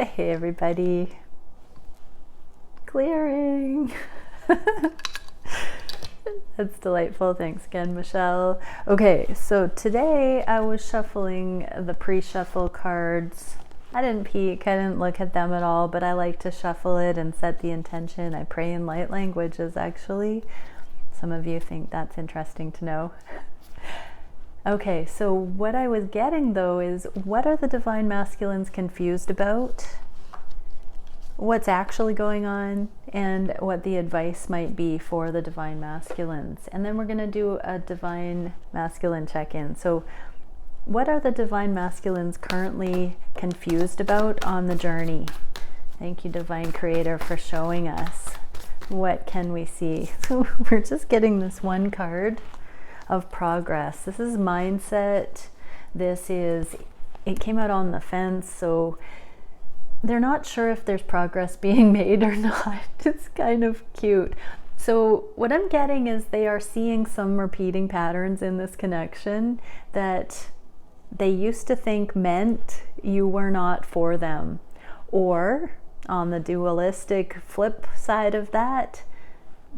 Hey everybody. Clearing. That's delightful. Thanks again, Michelle. Okay, so today I was shuffling the pre-shuffle cards. I didn't peek, I didn't look at them at all, but I like to shuffle it and set the intention. I pray in light languages, actually. Some of you think that's interesting to know. Okay, so what I was getting though is, what are the divine masculines confused about? What's actually going on, and what the advice might be for the divine masculines. And then we're going to do a divine masculine check-in. So what are the divine masculines currently confused about on the journey? Thank you, Divine Creator, for showing us. What can we see? So we're just getting this one card of progress. This is mindset. It came out on the fence, so they're not sure if there's progress being made or not. It's kind of cute. So what I'm getting is they are seeing some repeating patterns in this connection that they used to think meant you were not for them. Or on the dualistic flip side of that,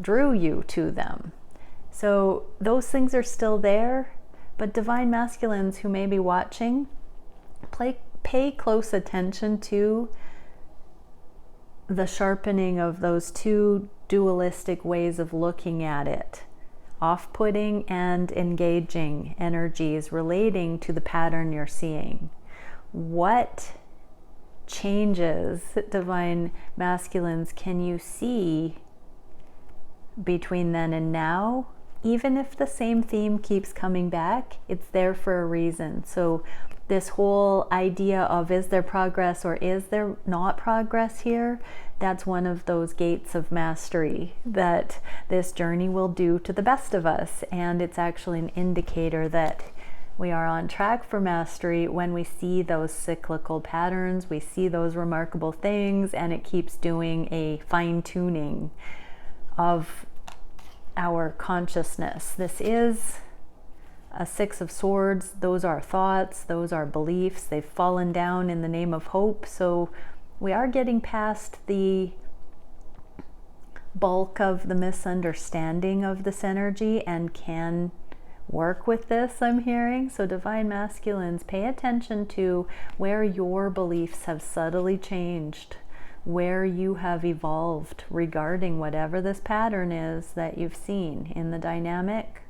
drew you to them. So those things are still there, but divine masculines who may be watching, pay close attention to the sharpening of those two dualistic ways of looking at it. Off-putting and engaging energies relating to the pattern you're seeing. What changes, divine masculines, can you see between then and now? Even if the same theme keeps coming back, it's there for a reason. So this whole idea of, is there progress or is there not progress here? That's one of those gates of mastery that this journey will do to the best of us. And it's actually an indicator that we are on track for mastery when we see those cyclical patterns, we see those remarkable things, and it keeps doing a fine-tuning of our consciousness. This is a Six of Swords. Those are thoughts, those are beliefs. They've fallen down in the name of hope. So we are getting past the bulk of the misunderstanding of this energy and can work with this, I'm hearing. So divine masculines, pay attention to where your beliefs have subtly changed, where you have evolved regarding whatever this pattern is that you've seen in the dynamic.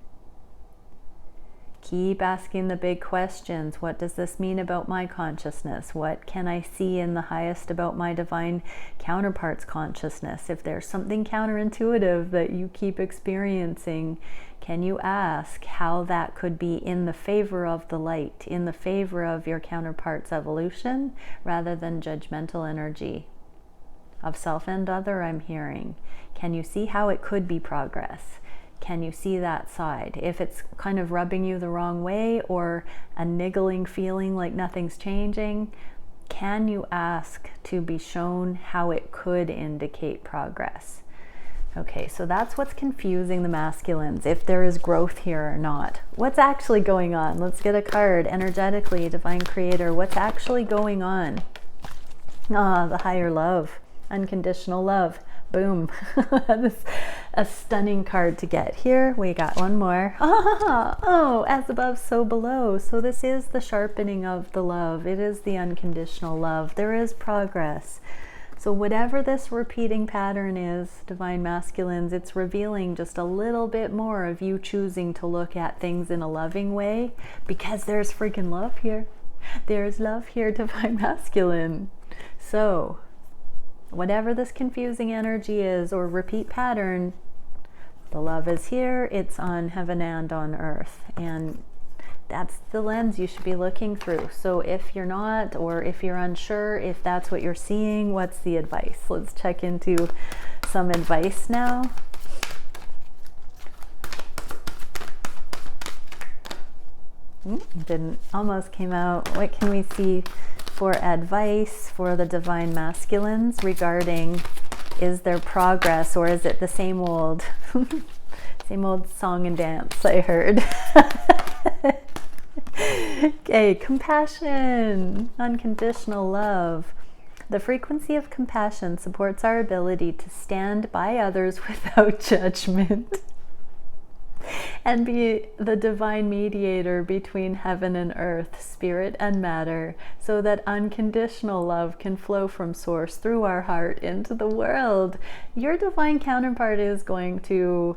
Keep asking the big questions. What does this mean about my consciousness? What can I see in the highest about my divine counterpart's consciousness? If there's something counterintuitive that you keep experiencing, can you ask how that could be in the favor of the light, in the favor of your counterpart's evolution, rather than judgmental energy of self and other, I'm hearing. Can you see how it could be progress? Can you see that side? If it's kind of rubbing you the wrong way or a niggling feeling like nothing's changing, can you ask to be shown how it could indicate progress? Okay, so that's what's confusing the masculines, if there is growth here or not. What's actually going on? Let's get a card. Energetically, Divine Creator, what's actually going on? The higher love. Unconditional love. Boom. This a stunning card to get. Here we got one more. Oh, as above, so below. So this is the sharpening of the love. It is the unconditional love. There is progress. So whatever this repeating pattern is, divine masculines, it's revealing just a little bit more of you choosing to look at things in a loving way, because there's freaking love here. There's love here, divine masculine. So whatever this confusing energy is or repeat pattern, the love is here. It's on heaven and on earth. And that's the lens you should be looking through. So if you're not, or if you're unsure if that's what you're seeing, what's the advice? Let's check into some advice now. Almost came out. What can we see for advice for the divine masculines regarding, is there progress or is it the same old song and dance I heard? Okay, compassion, unconditional love. The frequency of compassion supports our ability to stand by others without judgment and be the divine mediator between heaven and earth, spirit and matter, so that unconditional love can flow from source through our heart into the world. Your divine counterpart is going to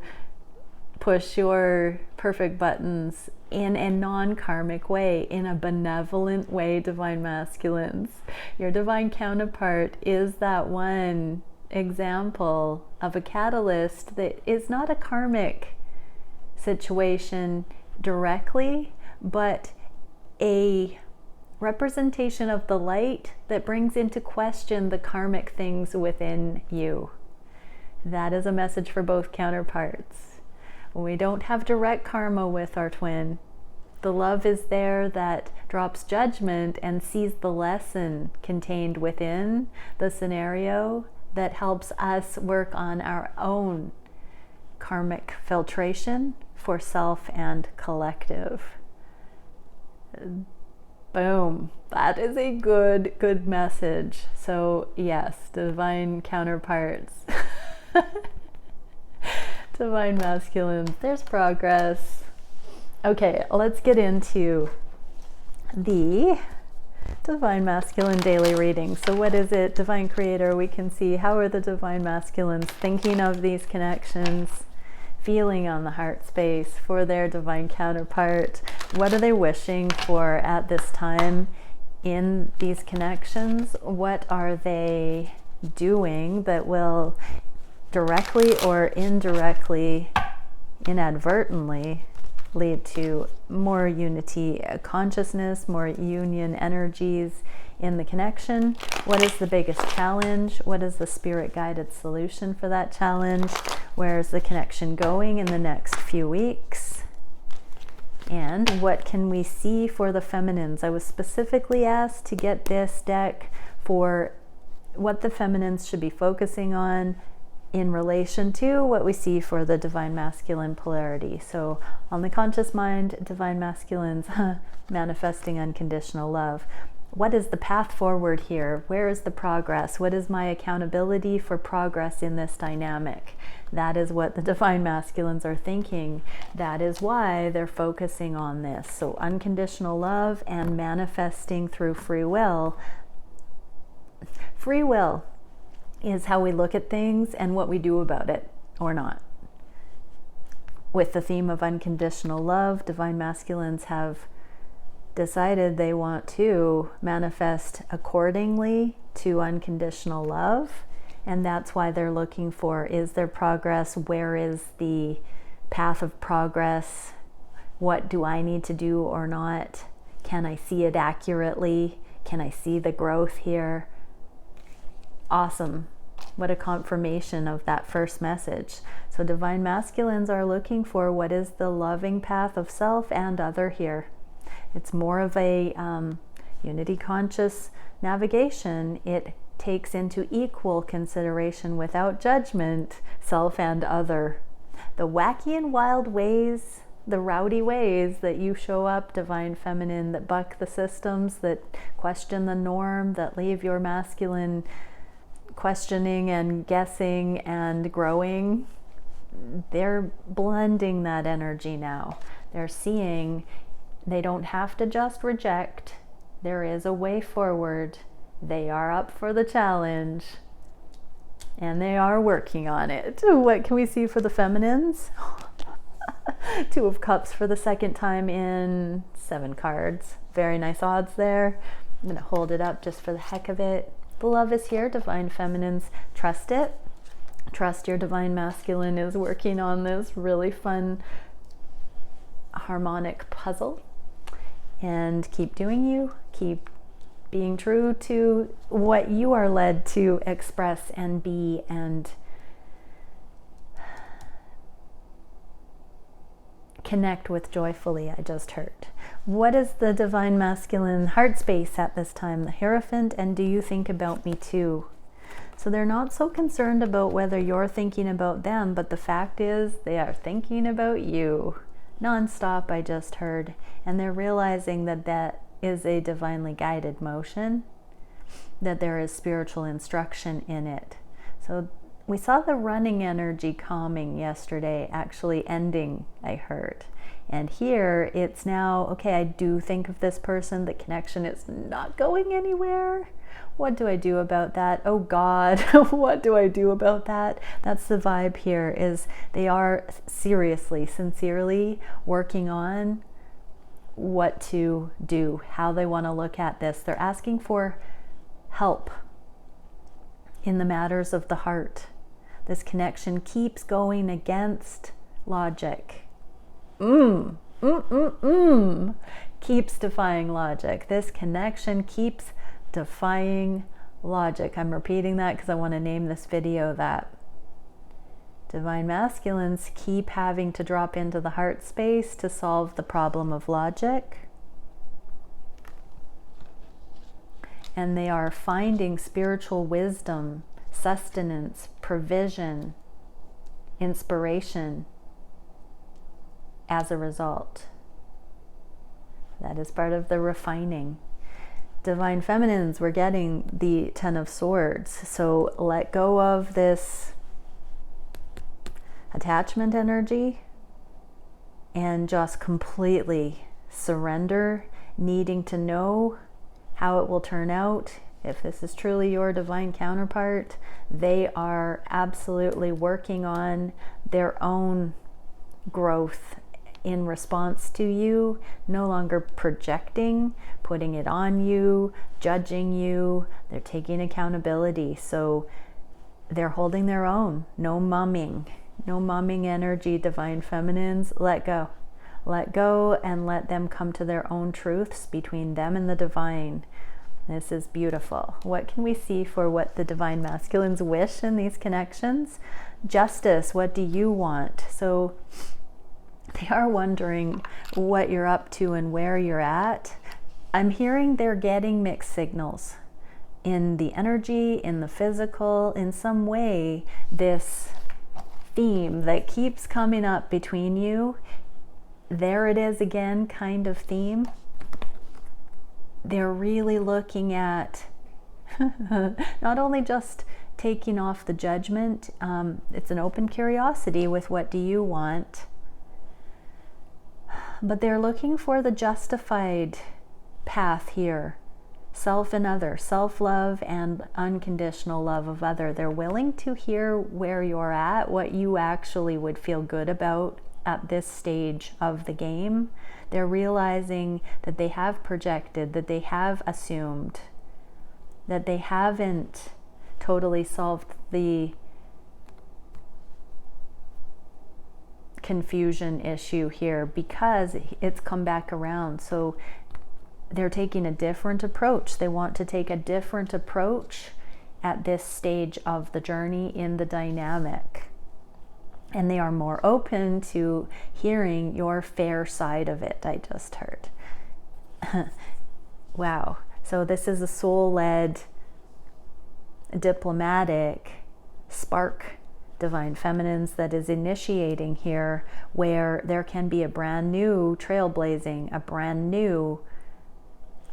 push your perfect buttons in a non-karmic way, in a benevolent way, divine masculines. Your divine counterpart is that one example of a catalyst that is not a karmic situation directly, but a representation of the light that brings into question the karmic things within you. That is a message for both counterparts. We don't have direct karma with our twin. The love is there that drops judgment and sees the lesson contained within the scenario that helps us work on our own karmic filtration for self and collective. Boom. That is a good message. So yes, divine counterparts. Divine masculines, there's progress. Okay, let's get into the divine masculine daily reading. So what is it? Divine creator, we can see how are the divine masculines thinking of these connections, feeling on the heart space for their divine counterpart. What are they wishing for at this time in these connections? What are they doing that will directly or indirectly, inadvertently, lead to more unity consciousness, more union energies in the connection? What is the biggest challenge? What is the spirit guided solution for that challenge? Where is the connection going in the next few weeks? And what can we see for the feminines? I was specifically asked to get this deck for what the feminines should be focusing on in relation to what we see for the divine masculine polarity. So on the conscious mind, divine masculines, manifesting unconditional love. What is the path forward here? Where is the progress? What is my accountability for progress in this dynamic? That is what the divine masculines are thinking. That is why they're focusing on this. So unconditional love and manifesting through free will. Free will is how we look at things and what we do about it or not. With the theme of unconditional love, divine masculines have decided they want to manifest accordingly to unconditional love, and that's why they're looking for, is there progress? Where is the path of progress? What do I need to do or not? Can I see it accurately? Can I see the growth here? Awesome. What a confirmation of that first message. So divine masculines are looking for what is the loving path of self and other here. It's more of a unity conscious navigation. It takes into equal consideration without judgment, self and other. The wacky and wild ways, the rowdy ways that you show up, divine feminine, that buck the systems, that question the norm, that leave your masculine questioning and guessing and growing, they're blending that energy now. They're seeing they don't have to just reject. There is a way forward. They are up for the challenge and they are working on it. What can we see for the feminines? Two of Cups for the second time in 7 cards. Very nice odds there. I'm going to hold it up just for the heck of it. The love is here, divine feminines. Trust it. Trust your divine masculine is working on this really fun harmonic puzzle. And keep doing you. Keep being true to what you are led to express and be and connect with joyfully, I just heard. What is the divine masculine heart space at this time? The Hierophant, and do you think about me too? So they're not so concerned about whether you're thinking about them, but the fact is they are thinking about you nonstop, I just heard. And they're realizing that that is a divinely guided motion. that there is spiritual instruction in it. So we saw the running energy calming yesterday, actually ending, I heard. And here it's now, okay, I do think of this person, the connection is not going anywhere. What do I do about that? Oh God, what do I do about that? That's the vibe here, is they are seriously, sincerely working on what to do, how they want to look at this. They're asking for help in the matters of the heart. This connection keeps going against logic. Keeps defying logic. This connection keeps defying logic. I'm repeating that because I want to name this video that. Divine masculines keep having to drop into the heart space to solve the problem of logic. And they are finding spiritual wisdom, sustenance, provision, inspiration as a result. That is part of the refining. Divine feminines, we're getting the Ten of Swords. So let go of this attachment energy and just completely surrender, needing to know how it will turn out. If this is truly your divine counterpart, they are absolutely working on their own growth in response to you, no longer projecting, putting it on you, judging you. They're taking accountability. So they're holding their own. No mumming. No mumming energy, divine feminines. Let go. Let go and let them come to their own truths between them and the divine. This is beautiful. What can we see for what the divine masculines wish in these connections? Justice. What do you want? So they are wondering what you're up to and where you're at. I'm hearing they're getting mixed signals in the energy, in the physical, in some way. This theme that keeps coming up between you, there it is again, kind of theme. They're really looking at not only just taking off the judgment, it's an open curiosity with what do you want, but they're looking for the justified path here. Self and other, self-love and unconditional love of other. They're willing to hear where you're at, what you actually would feel good about at this stage of the game. They're realizing that they have projected, that they have assumed, that they haven't totally solved the confusion issue here, because it's come back around. So they're taking a different approach. They want to take a different approach at this stage of the journey in the dynamic. And they are more open to hearing your fair side of it, I just heard. Wow. So this is a soul-led, diplomatic spark, divine feminines, that is initiating here, where there can be a brand new trailblazing, a brand new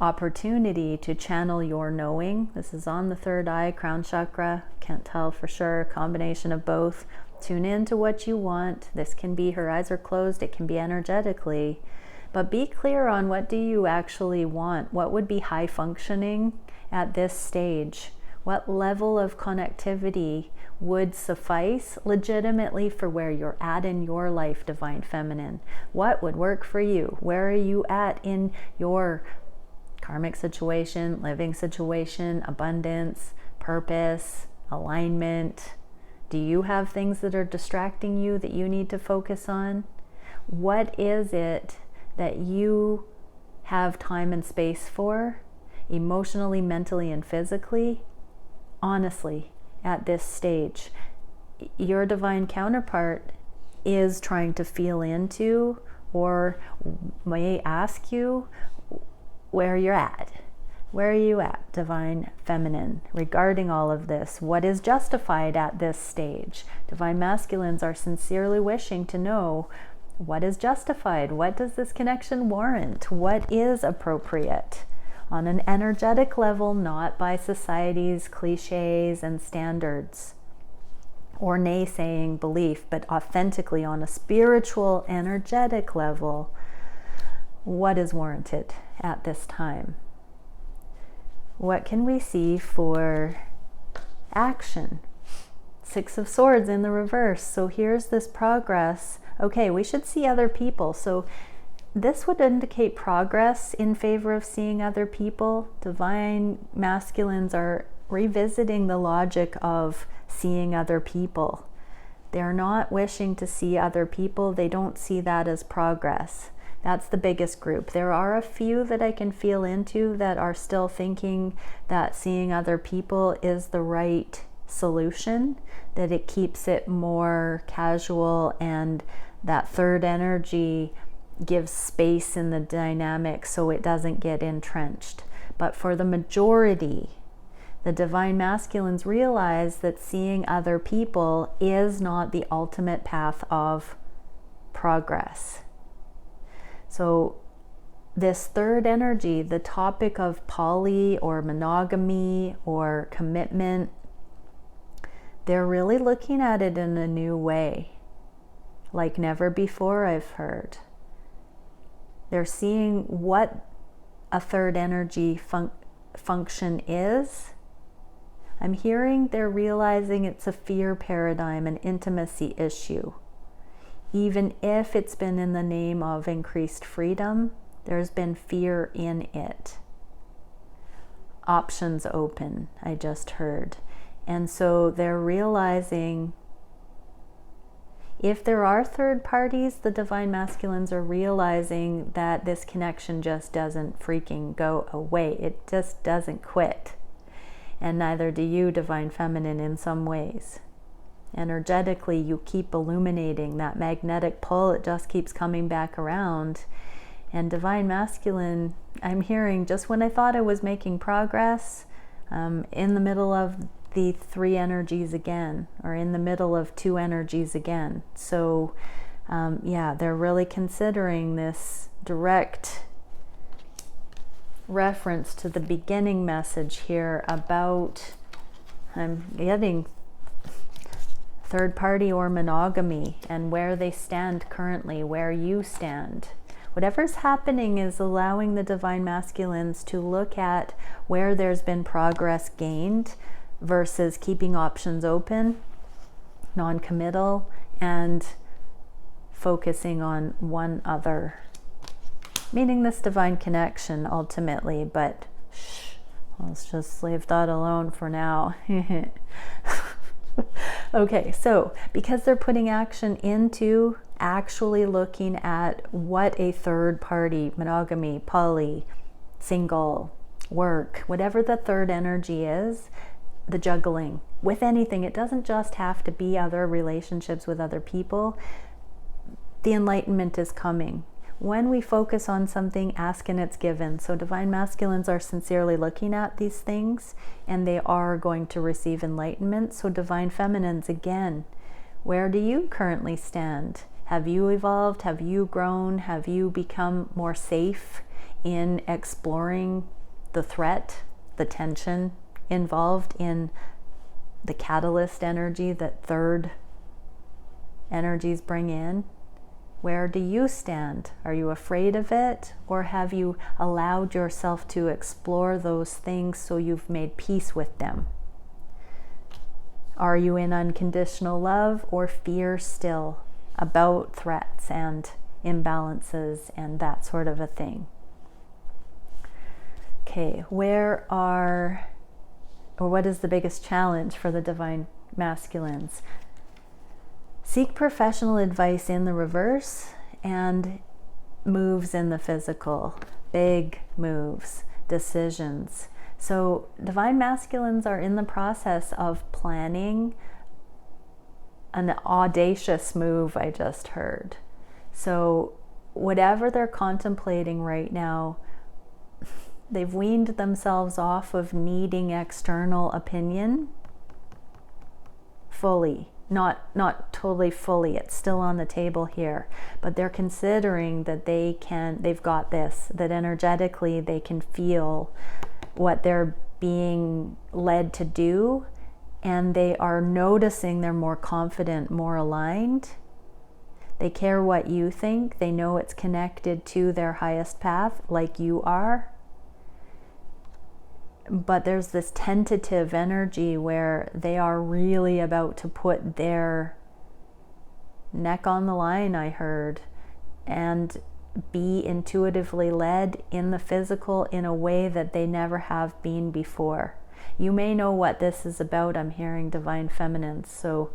opportunity to channel your knowing. This is on the third eye, crown chakra. Can't tell for sure, a combination of both. Tune in to what you want. This can be her eyes are closed, it can be energetically, but be clear on what do you actually want. What would be high functioning at this stage? What level of connectivity would suffice legitimately for where you're at in your life, divine feminine? What would work for you? Where are you at in your karmic situation, living situation, abundance, purpose, alignment? Do you have things that are distracting you that you need to focus on? What is it that you have time and space for, emotionally, mentally, and physically? Honestly, at this stage, your divine counterpart is trying to feel into, or may ask you where you're at. Where are you at, divine feminine, regarding all of this? What is justified at this stage? Divine masculines are sincerely wishing to know what is justified. What does this connection warrant? What is appropriate? on an energetic level, not by society's cliches and standards or naysaying belief, but authentically on a spiritual, energetic level, what is warranted at this time? What can we see for action? Six of Swords in the reverse. So here's this progress. Okay, we should see other people. So this would indicate progress in favor of seeing other people. Divine masculines are revisiting the logic of seeing other people. They're not wishing to see other people. They don't see that as progress. That's the biggest group. There are a few that I can feel into that are still thinking that seeing other people is the right solution, that it keeps it more casual, and that third energy gives space in the dynamic so it doesn't get entrenched. But for the majority, the divine masculines realize that seeing other people is not the ultimate path of progress. So this third energy, the topic of poly or monogamy or commitment, they're really looking at it in a new way, like never before, I've heard. They're seeing what a third energy function is. I'm hearing they're realizing it's a fear paradigm, an intimacy issue. Even if it's been in the name of increased freedom, there's been fear in it. Options open, I just heard. And so they're realizing if there are third parties, the divine masculines are realizing that this connection just doesn't freaking go away. It just doesn't quit. And neither do you, divine feminine, in some ways. Energetically, you keep illuminating that magnetic pull. It just keeps coming back around. And divine masculine, I'm hearing just when I thought I was making progress, in the middle of the three energies again, or in the middle of two energies again. So yeah, they're really considering this direct reference to the beginning message here about, I'm getting third party or monogamy, and where they stand currently, where you stand. Whatever's happening is allowing the divine masculines to look at where there's been progress gained versus keeping options open, non-committal, and focusing on one other. Meaning this divine connection ultimately, but let's just leave that alone for now. Okay, so because they're putting action into actually looking at what a third party, monogamy, poly, single, work, whatever the third energy is, the juggling with anything, it doesn't just have to be other relationships with other people. The enlightenment is coming. When we focus on something, ask and it's given. So divine masculines are sincerely looking at these things, and they are going to receive enlightenment. So divine feminines, again, where do you currently stand? Have you evolved? Have you grown? Have you become more safe in exploring the threat, the tension involved in the catalyst energy that third energies bring in? Where do you stand? Are you afraid of it? Or have you allowed yourself to explore those things so you've made peace with them? Are you in unconditional love or fear still about threats and imbalances and that sort of a thing? Okay, what is the biggest challenge for the divine masculines? Seek professional advice in the reverse and moves in the physical, big moves, decisions. So divine masculines are in the process of planning an audacious move, I just heard. So whatever they're contemplating right now, they've weaned themselves off of needing external opinion fully. not totally fully, it's still on the table here, but they're considering that they've got this, that energetically they can feel what they're being led to do, and they are noticing they're more confident, more aligned. They care what you think. They know it's connected to their highest path, like you are. But there's this tentative energy where they are really about to put their neck on the line, I heard, and be intuitively led in the physical in a way that they never have been before. You may know what this is about. I'm hearing divine feminines, so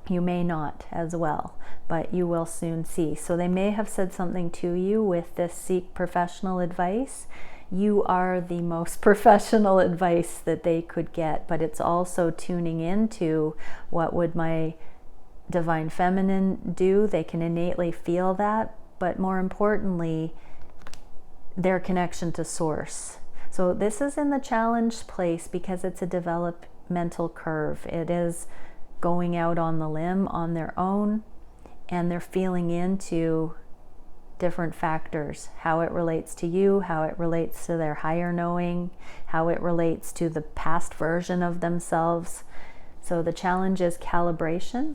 you may not as well, but you will soon see. So they may have said something to you with this seek professional advice. You are the most professional advice that they could get, but it's also tuning into what would my divine feminine do. They can innately feel that, but more importantly, their connection to source. So this is in the challenged place because it's a developmental curve. It is going out on the limb on their own, and they're feeling into different factors, how it relates to you, how it relates to their higher knowing, how it relates to the past version of themselves. So the challenge is calibration.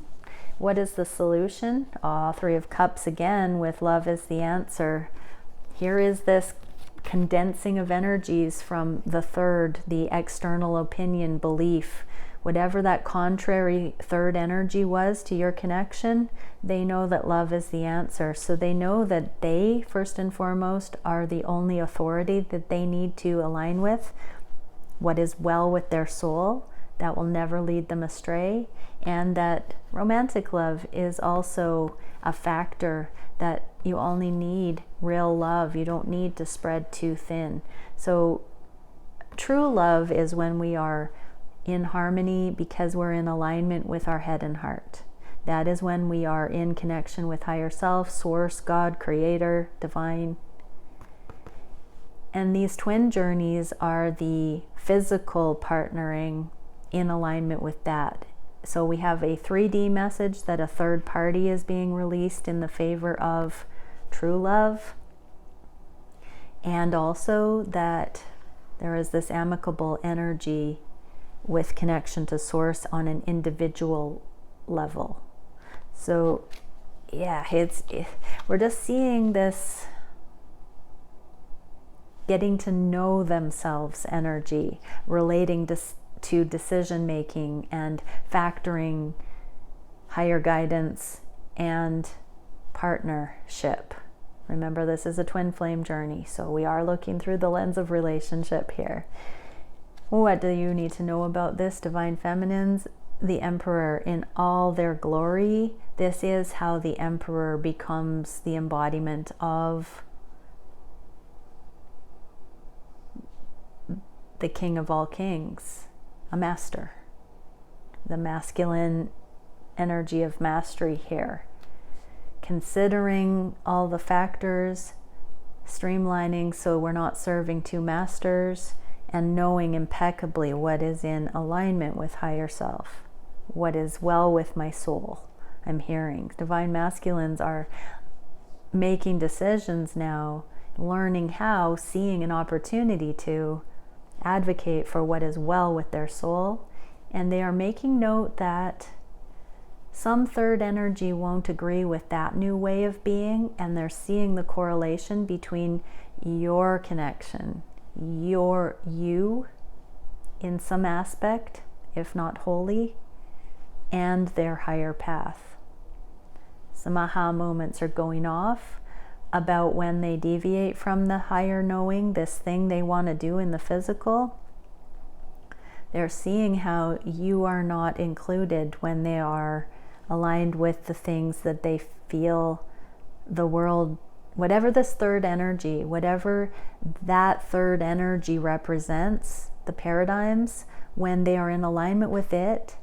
What is the solution? Three of Cups again, with love as the answer. Here is this condensing of energies from the third, the external opinion, belief, whatever that contrary third energy was to your connection. They know that love is the answer. So they know that they, first and foremost, are the only authority that they need to align with, what is well with their soul, that will never lead them astray, and that romantic love is also a factor, that you only need real love. You don't need to spread too thin. So true love is when we are in harmony because we're in alignment with our head and heart. That is when we are in connection with higher self, source, God, creator, divine. And these twin journeys are the physical partnering in alignment with that. So we have a 3D message that a third party is being released in the favor of true love. And also that there is this amicable energy with connection to source on an individual level. So yeah, we're just seeing this getting to know themselves energy relating to decision making and factoring higher guidance and partnership. Remember, this is a twin flame journey, so we are looking through the lens of relationship here. What do you need to know about this, divine feminines? The Emperor in all their glory. This is how the Emperor becomes the embodiment of the King of all kings, a master. The masculine energy of mastery here. Considering all the factors, streamlining so we're not serving two masters, and knowing impeccably what is in alignment with higher self, what is well with my soul. I'm hearing divine masculines are making decisions now, learning how, seeing an opportunity to advocate for what is well with their soul, and they are making note that some third energy won't agree with that new way of being, and they're seeing the correlation between your connection, you in some aspect, if not wholly, and their higher path. Some aha moments are going off about when they deviate from the higher knowing, this thing they want to do in the physical. They're seeing how you are not included when they are aligned with the things that they feel the world, whatever this third energy, whatever that third energy represents, the paradigms, when they are in alignment with it,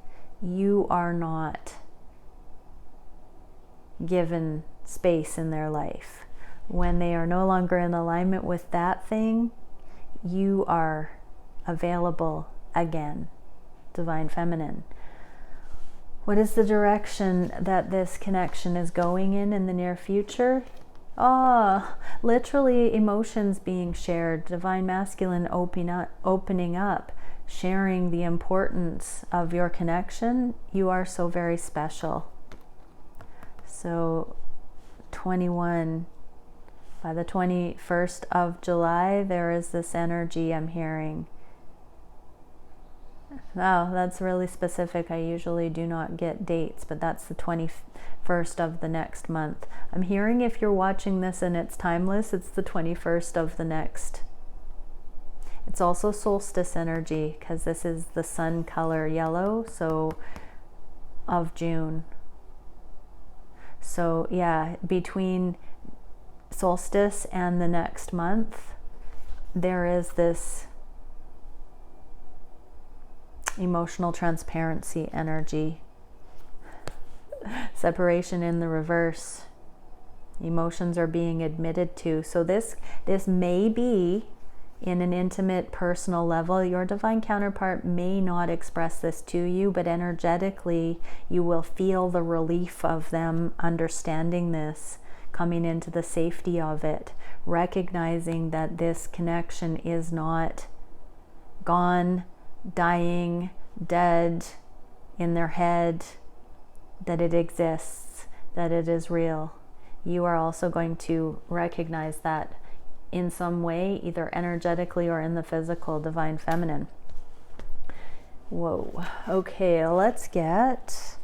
you are not given space in their life. When they are no longer in alignment with that thing, you are available again, divine feminine. What is the direction that this connection is going in the near future? Oh, literally emotions being shared, divine masculine opening up, sharing the importance of your connection. You are so very special. So 21, by the 21st of July, there is this energy I'm hearing. Wow, that's really specific. I usually do not get dates, but that's the 21st of the next month. I'm hearing, if you're watching this and it's timeless, it's the 21st of the next. It's also solstice energy, because this is the sun color yellow, so of June. So yeah, between solstice and the next month, there is this emotional transparency energy. Separation in the reverse. Emotions are being admitted to. So this may be in an intimate, personal level. Your divine counterpart may not express this to you, but energetically you will feel the relief of them understanding this, coming into the safety of it, recognizing that this connection is not gone, dying, dead in their head, that it exists, that it is real. You are also going to recognize that in some way, either energetically or in the physical, divine feminine. Whoa. Okay, let's get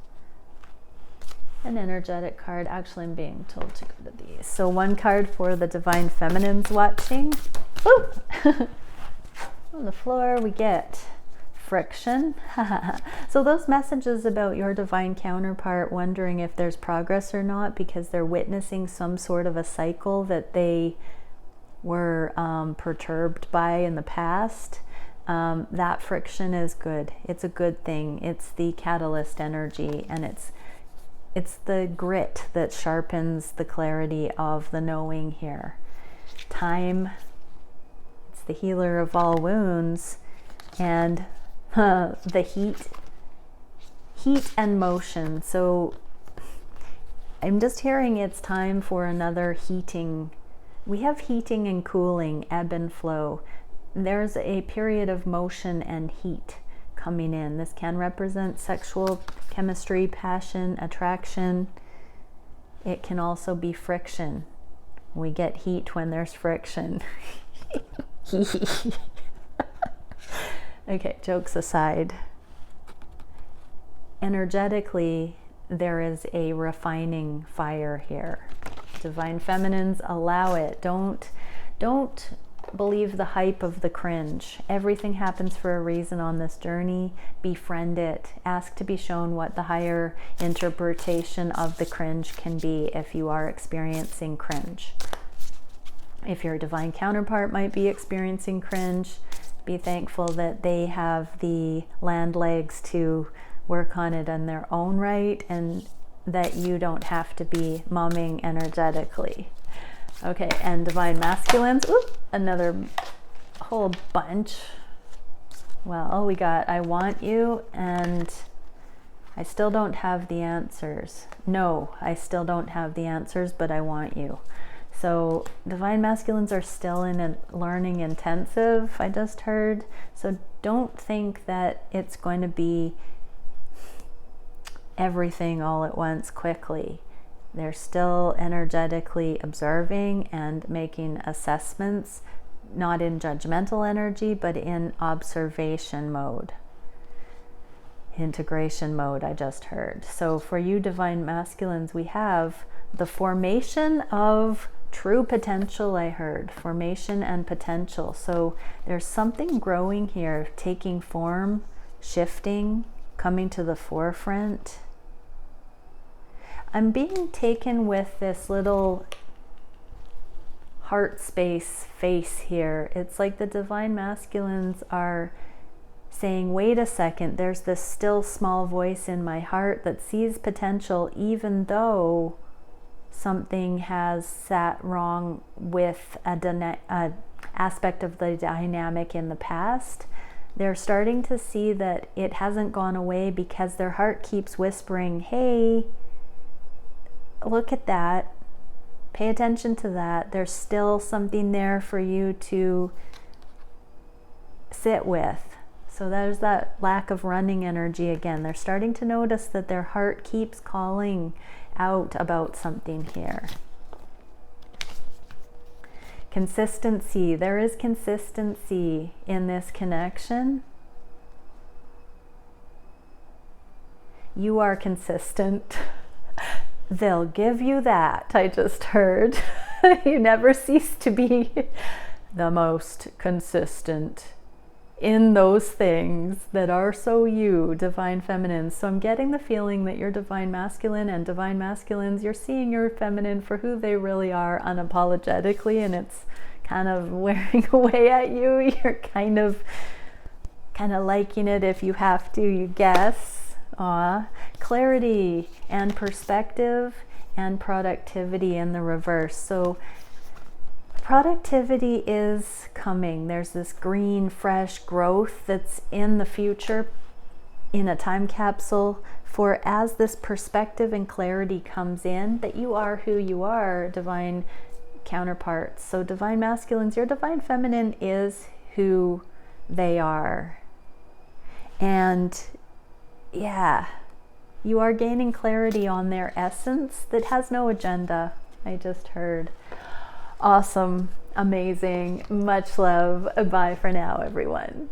an energetic card. Actually, I'm being told to go to these. So one card for the divine feminines watching. Woo! On the floor, we get friction. So those messages about your divine counterpart wondering if there's progress or not, because they're witnessing some sort of a cycle that they were perturbed by in the past. That friction is good. It's a good thing. It's the catalyst energy, and it's the grit that sharpens the clarity of the knowing here. Time, it's the healer of all wounds, and the heat and motion. So I'm just hearing it's time for another heating. We have heating and cooling, ebb and flow. There's a period of motion and heat coming in. This can represent sexual chemistry, passion, attraction. It can also be friction. We get heat when there's friction. Okay, jokes aside. Energetically, there is a refining fire here. Divine feminines, allow it. Don't believe the hype of the cringe. Everything happens for a reason on this journey. Befriend it. Ask to be shown what the higher interpretation of the cringe can be if you are experiencing cringe. If your divine counterpart might be experiencing cringe, be thankful that they have the land legs to work on it in their own right, and that you don't have to be momming energetically. Okay, and divine masculines, another whole bunch. Well, we got I want you, and I still don't have the answers. No, I still don't have the answers, but I want you. So divine masculines are still in a learning intensive, I just heard. So don't think that it's going to be everything all at once quickly. They're still energetically observing and making assessments, not in judgmental energy, but in observation mode. Integration mode, I just heard. So for you divine masculines, we have the formation of true potential, I heard. Formation and potential. So there's something growing here, taking form, shifting, coming to the forefront. I'm being taken with this little heart space face here. It's like the divine masculines are saying, wait a second, there's this still small voice in my heart that sees potential, even though something has sat wrong with a aspect of the dynamic in the past. they're starting to see that it hasn't gone away because their heart keeps whispering, hey, look at that. Pay attention to that. There's still something there for you to sit with. So there's that lack of running energy again. They're starting to notice that their heart keeps calling out about something here. Consistency. There is consistency in this connection. You are consistent. They'll give you that, I just heard. You never cease to be the most consistent in those things that are so you, divine feminines. So I'm getting the feeling that you're divine masculine, and divine masculines, you're seeing your feminine for who they really are unapologetically, and it's kind of wearing away at you. You're kind of liking it if you have to, you guess. Clarity and perspective and productivity in the reverse. So productivity is coming. There's this green, fresh growth that's in the future in a time capsule for as this perspective and clarity comes in, that you are who you are, divine counterparts. So divine masculines, your divine feminine is who they are. And yeah, you are gaining clarity on their essence that has no agenda. I just heard. Awesome, amazing, much love. Bye for now, everyone.